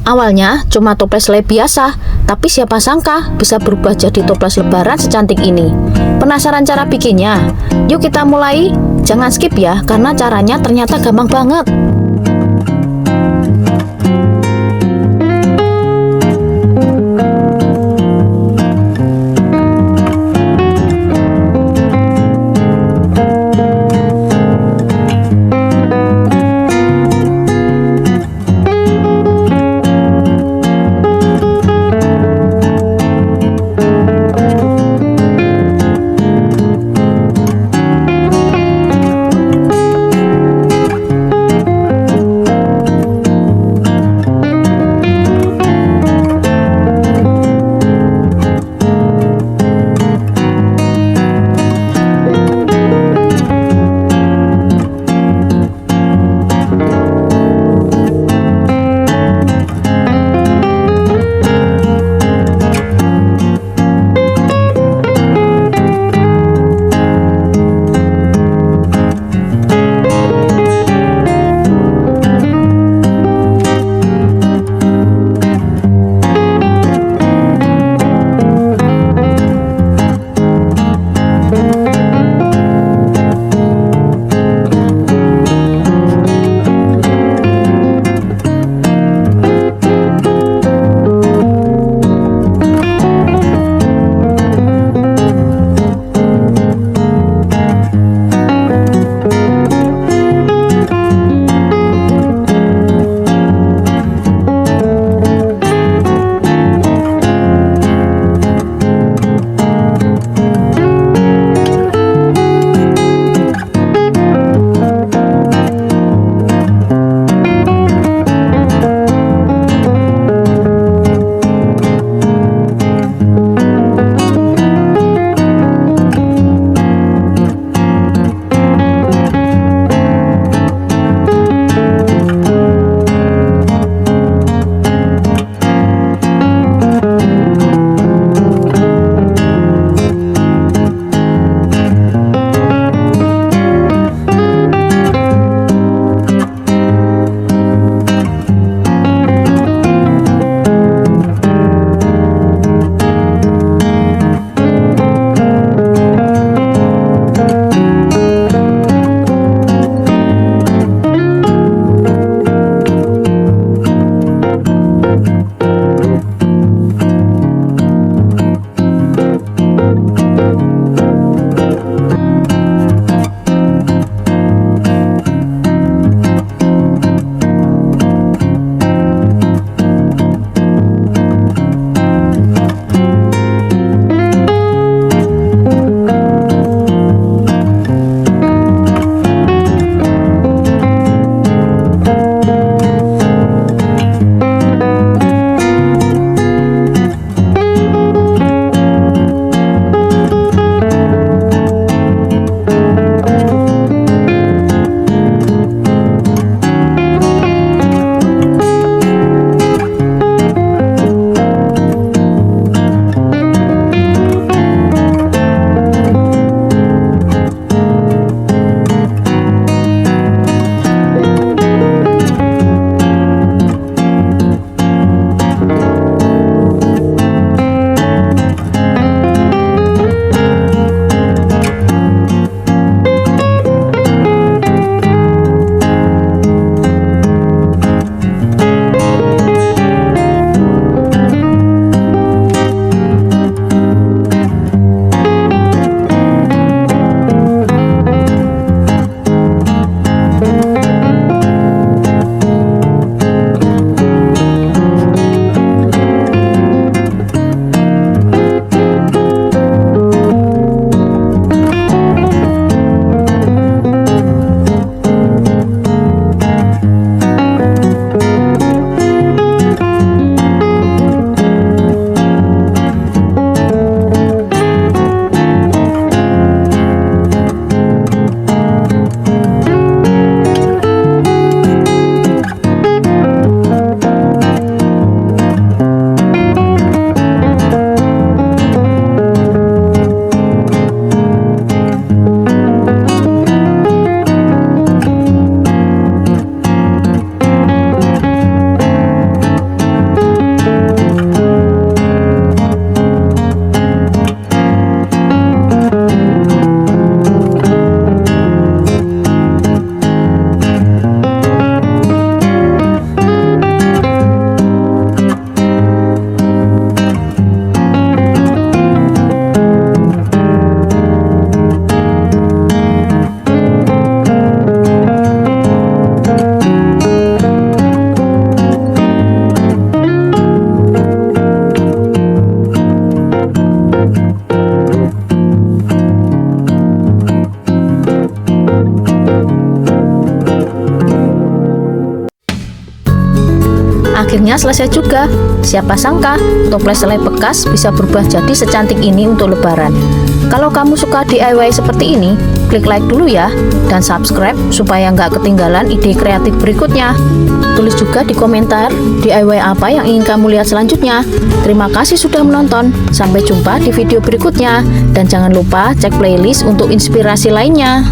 Awalnya cuma toples selai biasa, tapi siapa sangka bisa berubah jadi toples lebaran secantik ini. Penasaran cara bikinnya? Yuk kita mulai. Jangan skip ya, karena caranya ternyata gampang banget. Akhirnya selesai juga. Siapa sangka toples selai bekas bisa berubah jadi secantik ini untuk lebaran. Kalau kamu suka DIY seperti ini, klik like dulu ya, dan subscribe supaya nggak ketinggalan ide kreatif berikutnya. Tulis juga di komentar DIY apa yang ingin kamu lihat selanjutnya. Terima kasih sudah menonton. Sampai jumpa di video berikutnya. Dan jangan lupa cek playlist untuk inspirasi lainnya.